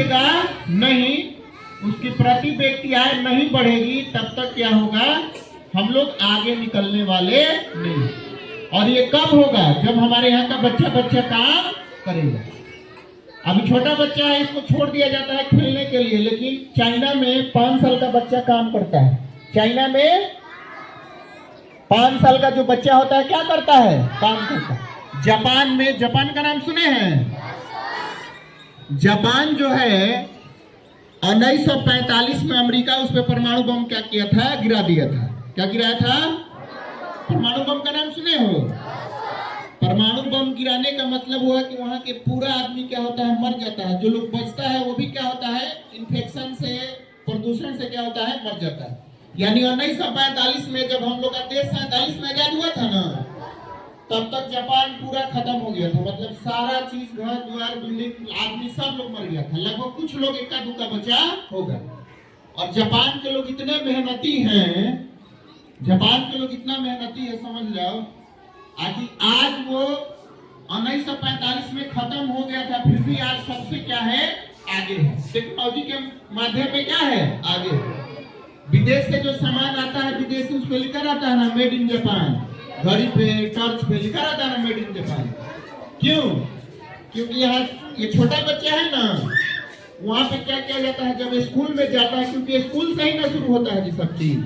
दिखेगा नहीं, उसकी प्रति व्यक्ति आय नहीं बढ़ेगी, तब तक क्या होगा, हम लोग आगे निकलने वाले नहीं। और ये कब होगा, जब हमारे यहाँ का बच्चा बच्चा काम करेगा। अभी छोटा बच्चा है, इसको छोड़ दिया जाता है खेलने के लिए, लेकिन चाइना में 5 साल का बच्चा काम करता है। चाइना में 5 साल का जो बच्चा होता है क्या करता है, काम करता है। जापान में, जापान का नाम सुने हैं? जापान जो है 1945 में अमेरिका उस पर परमाणु बम क्या किया था, गिरा दिया था। क्या गिराया था? परमाणु बम का नाम सुने हो? परमाणु बम गिराने का मतलब हुआ कि वहां के पूरा आदमी क्या होता है, मर जाता है। जो लोग बचता है वो भी क्या होता है, इन्फेक्शन से, प्रदूषण से क्या होता है, मर जाता है। यानी 1945 में जब हम लोग का देश 47 में आजाद हुआ था ना, तब तक जापान पूरा खत्म हो गया था। मतलब सारा चीज, घर द्वार, बिल्डिंग, आदमी, सब लोग मर गया था। लगभग कुछ लोग इक्का दुक्का बचा होगा। और जापान के लोग इतने मेहनती हैं, जापान के लोग इतना मेहनती है, समझ जाओ आज वो 1945 में खत्म हो गया था, फिर भी आज सबसे क्या है, आगे है। टेक्नोलॉजी के माध्यम में क्या है, आगे है। विदेश से जो सामान आता है, विदेशी, उस पर लिखा रहता है ना, मेड इन जापान। घड़ी पे, टॉर्च पे लिखा रहता है ना, मेड इन जापान। क्यों? क्योंकि यहाँ ये छोटा बच्चा है ना, वहां पे क्या किया जाता है, जब स्कूल में जाता है, क्योंकि स्कूल से ही ना शुरू होता है ये सब चीज।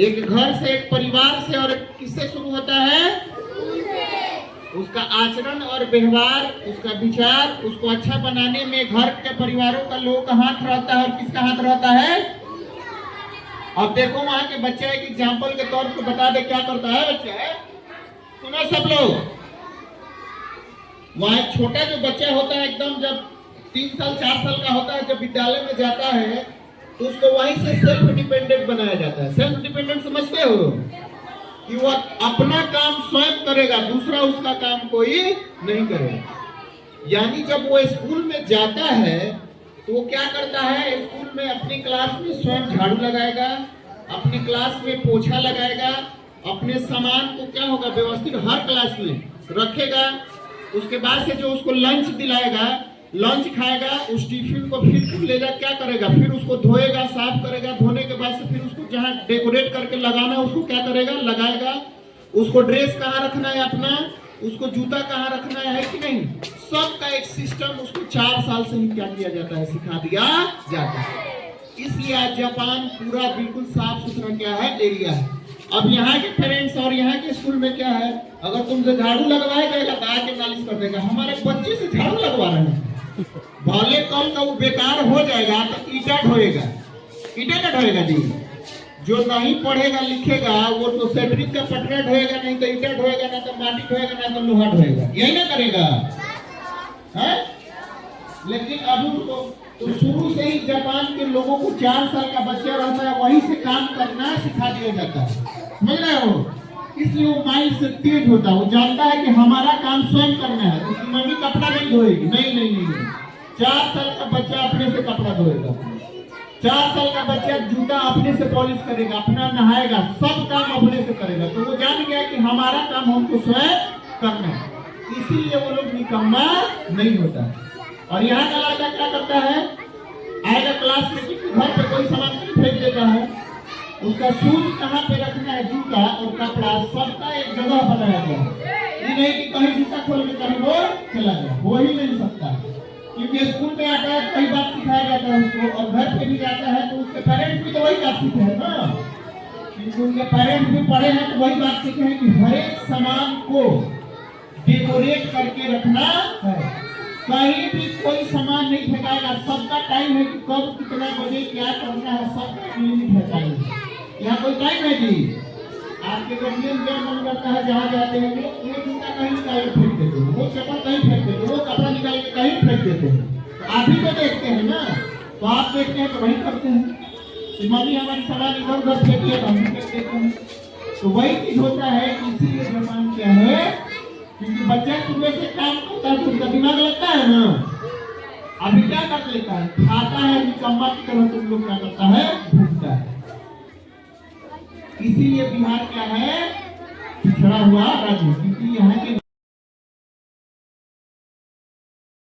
एक घर से, एक परिवार से, और किससे शुरू होता है, उसका आचरण और व्यवहार, उसका विचार, उसको अच्छा बनाने में घर के परिवारों का, लोगों का हाथ रहता है। और किसका हाथ रहता है? अब देखो वहां के बच्चे एक एग्जाम्पल के तौर पर बता दे क्या करता है बच्चा। सुनो सब लोग, वहां एक छोटा जो बच्चा होता है, एकदम जब 3 साल 4 साल का होता है, जब विद्यालय में जाता है, तो उसको वहीं से सेल्फ डिपेंडेंट बनाया जाता है। सेल्फ डिपेंडेंट समझते हो? कि वो अपना काम स्वयं करेगा, दूसरा उसका काम कोई नहीं करेगा। यानी जब वो स्कूल में जाता है तो वो क्या करता है, स्कूल में अपनी क्लास में स्वयं झाड़ू लगाएगा, अपनी क्लास में पोछा लगाएगा, अपने सामान को क्या होगा, व्यवस्थित हर क्लास में रखेगा। उसके बाद से जो उसको लंच दिलाएगा, लंच खाएगा, उस टिफिन को फिर ले जा क्या करेगा, फिर उसको धोएगा, साफ करेगा। धोने के बाद से फिर उसको जहाँ डेकोरेट करके लगाना है, उसको क्या करेगा, लगाएगा। उसको ड्रेस कहाँ रखना है अपना, उसको जूता कहाँ रखना है कि नहीं, सबका एक सिस्टम उसको 4 साल से ही क्या किया जाता है, सिखा दिया जाता है। इसलिए आज जापान पूरा बिल्कुल साफ सुथरा क्या है, एरिया है। अब यहाँ के पेरेंट्स और यहाँ के स्कूल में क्या है, अगर तुमसे झाड़ू लगवाया जाएगा तो आके नालिश कर देगा, हमारे बच्चे से झाड़ू लगवा रहे हैं। भले कल का वो बेकार हो जाएगा तो ईटा ढोएगा, ईटा का ढोएगा जी। जो नहीं पढ़ेगा लिखेगा वो तो सेंट्रिक का पटरा ढोएगा, नहीं तो ईटा ढोएगा, ना तो माटी ढोएगा, ना तो लोहा ढोएगा, यही ना करेगा है? लेकिन अभी तो शुरू से ही जापान के लोगों को 4 साल का बच्चा रहता है, वहीं से काम करना सिखा दिया जाता है, समझ रहे हो? इसलिए वो माइंड से तेज होता है, वो जानता है कि हमारा काम स्वयं करना है। उसकी मम्मी कपड़ा नहीं धोएगी, नहीं नहीं नहीं। 4 साल का बच्चा अपने से कपड़ा धोएगा, 4 साल का बच्चा जूता अपने से पॉलिश करेगा, अपना नहाएगा, सब काम अपने से करेगा। तो वो जान गया कि हमारा काम हमको स्वयं करना है, इसीलिए वो लोग निकम्मा नहीं होता। और यहाँ का लड़का क्या करता है, आएगा क्लास में, घर पे कोई सामान फेंक देता है, उसका शूज कहाँ पे रखना है, जूता और कपड़ा सबका एक जगह बनाया गया है। ये नहीं कि कहीं जूता खोल के कहीं वो चला गया, हो ही नहीं सकता। क्योंकि स्कूल में आता है कई बात सिखाया जाता है उसको, और घर पे भी जाता है तो उसके पेरेंट्स भी तो वही बात सीखे हैं ना, क्योंकि उनके पेरेंट्स भी पढ़े हैं तो वही बात सीखे हैं कि हर एक सामान को डेकोरेट करके रखना है। कहीं भी कोई सामान नहीं फेंकाएगा, सबका टाइम है कि कब कितना बजे क्या करना है, सबका लिमिट है टाइम। यहाँ कोई टाइम है जी? आपके गार्जियन जब मन करता है जहाँ जाते हैं वो जूता कहीं निकाल के फेंक देते हैं, वो चप्पल कहीं फेंक देते हैं, वो कपड़ा निकाल के कहीं फेंक देते हैं। तो आप ही को देखते हैं ना, तो आप देखते हैं तो वही करते हैं। मम्मी हमारी सामान इधर उधर फेंक दिया तो हम भी फेंक देते हैं। तो वही चीज होता है, इसीलिए जापान क्या है, क्योंकि बच्चा सुबह से काम करता है तो उसका दिमाग लगता है ना। अभी क्या कर लेता है, खाता है, निकम्मा की तरह तुम लोग क्या करता है, भूखता है। इसीलिए बिहार क्या है, पिछड़ा हुआ राज्य, क्योंकि यहाँ के